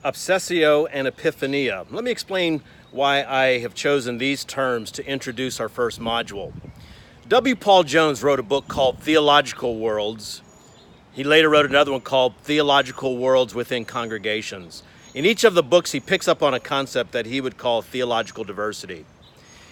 Obessio and Epiphania. Let me explain why I have chosen these terms to introduce our first module. W. Paul Jones wrote a book called Theological Worlds. He later wrote another one called Theological Worlds Within Congregations. In each of the books, he picks up on a concept that he would call theological diversity.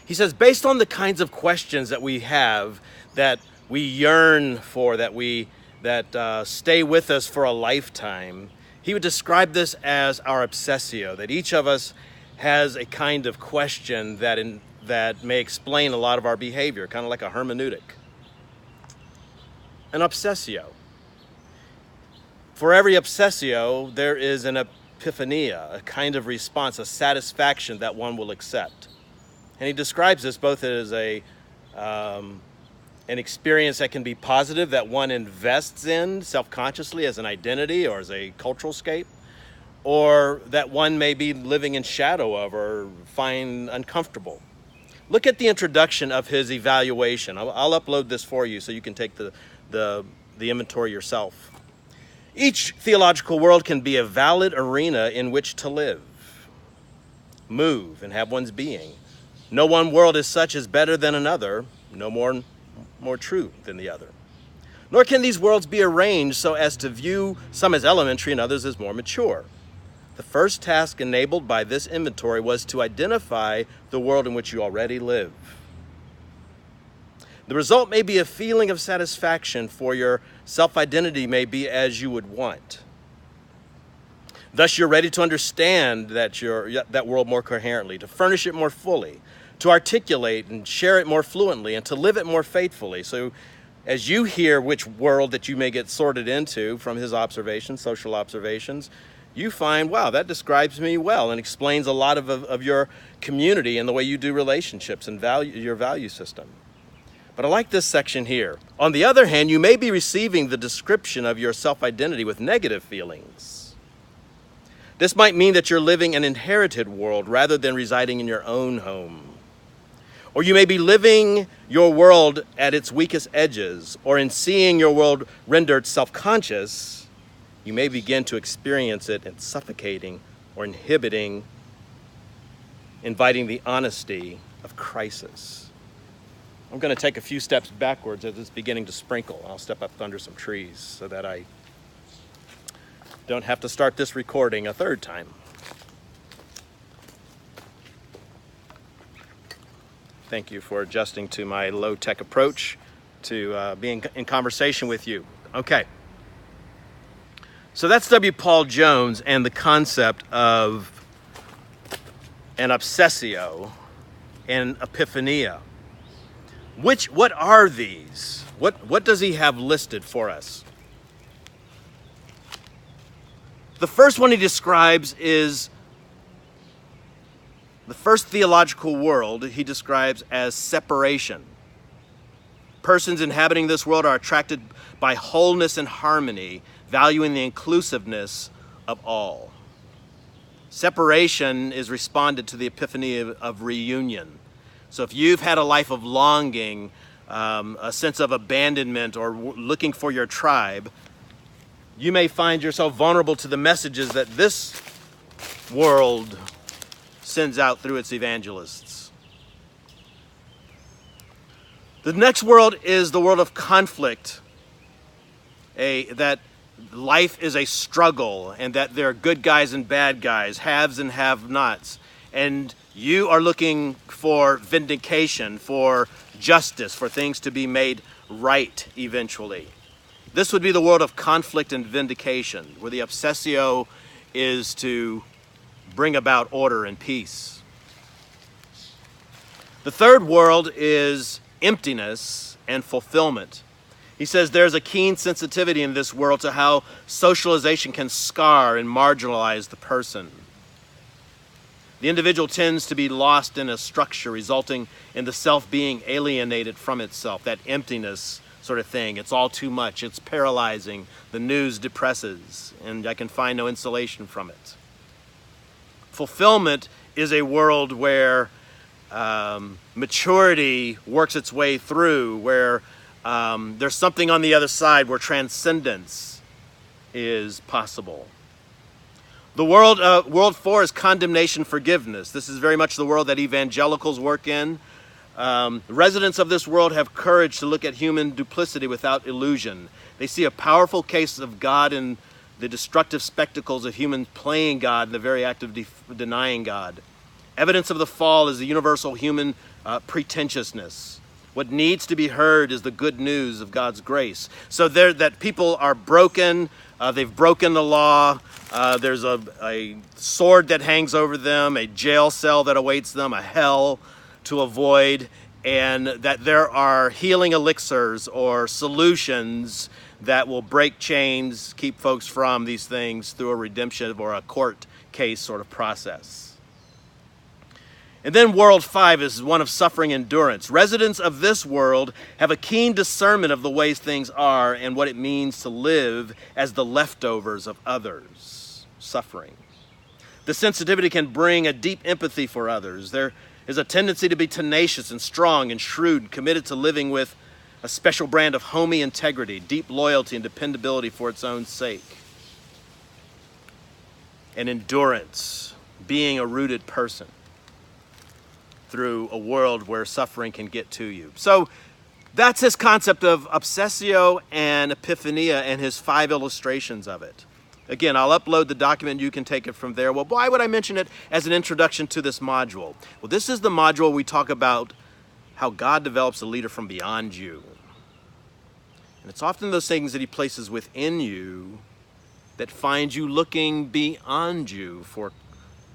He says, based on the kinds of questions that we have, that we yearn for, that stay with us for a lifetime, he would describe this as our obsessio, that each of us has a kind of question that may explain a lot of our behavior, kind of like a hermeneutic. An obsessio. For every obsessio, there is an epiphania, a kind of response, a satisfaction that one will accept. And he describes this both as an experience that can be positive, that one invests in self-consciously as an identity or as a cultural scape, or that one may be living in shadow of or find uncomfortable. Look at the introduction of his evaluation. I'll upload this for you so you can take the inventory yourself. Each theological world can be a valid arena in which to live, move, and have one's being. No one world as such is better than another, no more true than the other. Nor can these worlds be arranged so as to view some as elementary and others as more mature. The first task enabled by this inventory was to identify the world in which you already live. The result may be a feeling of satisfaction, for your self-identity may be as you would want. Thus, you're ready to understand that world more coherently, to furnish it more fully, to articulate and share it more fluently, and to live it more faithfully. So as you hear which world that you may get sorted into from his observations, social observations, you find, wow, that describes me well and explains a lot of your community and the way you do relationships and your value system. But I like this section here. On the other hand, you may be receiving the description of your self-identity with negative feelings. This might mean that you're living an inherited world rather than residing in your own home. Or you may be living your world at its weakest edges, or in seeing your world rendered self-conscious, you may begin to experience it in suffocating or inhibiting, inviting the honesty of crisis. I'm going to take a few steps backwards as it's beginning to sprinkle. I'll step up under some trees so that I don't have to start this recording a third time. Thank you for adjusting to my low-tech approach to being in conversation with you. Okay. So that's W. Paul Jones and the concept of an obsessio and epiphania. What are these? What does he have listed for us? The first one he describes is the first theological world he describes as separation. Persons inhabiting this world are attracted by wholeness and harmony, valuing the inclusiveness of all. Separation is responded to the epiphany of reunion. So if you've had a life of longing, a sense of abandonment, or looking for your tribe, you may find yourself vulnerable to the messages that this world sends out through its evangelists. The next world is the world of conflict, that life is a struggle and that there are good guys and bad guys, haves and have-nots, and you are looking for vindication, for justice, for things to be made right eventually. This would be the world of conflict and vindication, where the obsessio is to bring about order and peace. The third world is emptiness and fulfillment. He says there's a keen sensitivity in this world to how socialization can scar and marginalize the person. The individual tends to be lost in a structure, resulting in the self being alienated from itself, that emptiness sort of thing. It's all too much. It's paralyzing. The news depresses, and I can find no insulation from it. Fulfillment is a world where maturity works its way through, where there's something on the other side, where transcendence is possible. World 4 is condemnation forgiveness. This is very much the world that evangelicals work in. Residents of this world have courage to look at human duplicity without illusion. They see a powerful case of God in the destructive spectacles of humans playing God in the very act of denying God. Evidence of the fall is the universal human pretentiousness. What needs to be heard is the good news of God's grace. So that people are broken, they've broken the law, there's a sword that hangs over them, a jail cell that awaits them, a hell to avoid, and that there are healing elixirs or solutions that will break chains, keep folks from these things through a redemption or a court case sort of process. And then world 5 is one of suffering endurance. Residents of this world have a keen discernment of the ways things are and what it means to live as the leftovers of others' suffering. The sensitivity can bring a deep empathy for others. There is a tendency to be tenacious and strong and shrewd, committed to living with a special brand of homey integrity, deep loyalty and dependability for its own sake. And endurance, being a rooted person through a world where suffering can get to you. So that's his concept of Obessio and Epiphania and his 5 illustrations of it. Again, I'll upload the document. You can take it from there. Well, why would I mention it as an introduction to this module? Well, this is the module we talk about how God develops a leader from beyond you. And it's often those things that he places within you that find you looking beyond you for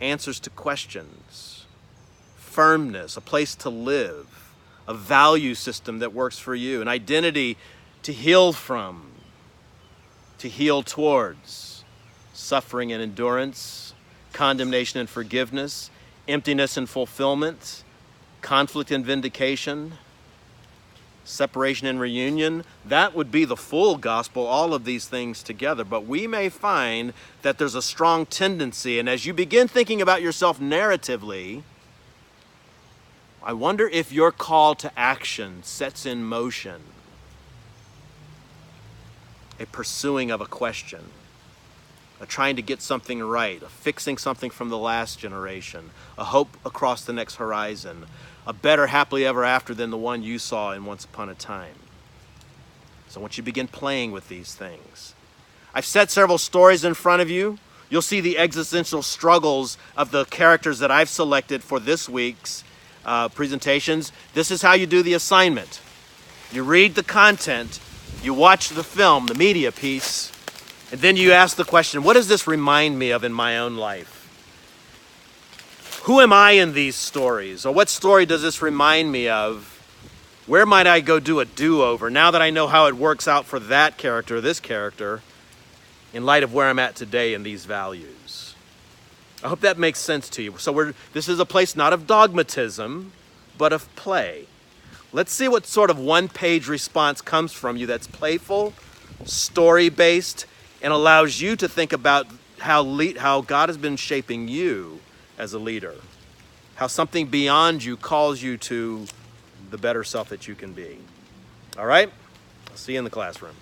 answers to questions. Firmness, a place to live, a value system that works for you, an identity to heal from, to heal towards, suffering and endurance, condemnation and forgiveness, emptiness and fulfillment, conflict and vindication, separation and reunion. That would be the full gospel, all of these things together. But we may find that there's a strong tendency, and as you begin thinking about yourself narratively, I wonder if your call to action sets in motion a pursuing of a question, a trying to get something right, a fixing something from the last generation, a hope across the next horizon, a better happily ever after than the one you saw in Once Upon a Time. So once you begin playing with these things, I've set several stories in front of you. You'll see the existential struggles of the characters that I've selected for this week's presentations. This is how you do the assignment. You read the content, you watch the film, the media piece, and then you ask the question, what does this remind me of in my own life? Who am I in these stories? Or what story does this remind me of? Where might I go do a do-over now that I know how it works out for that character, this character, in light of where I'm at today in these values? I hope that makes sense to you. So this is a place not of dogmatism, but of play. Let's see what sort of one-page response comes from you that's playful, story-based, and allows you to think about how God has been shaping you as a leader, how something beyond you calls you to the better self that you can be. All right? I'll see you in the classroom.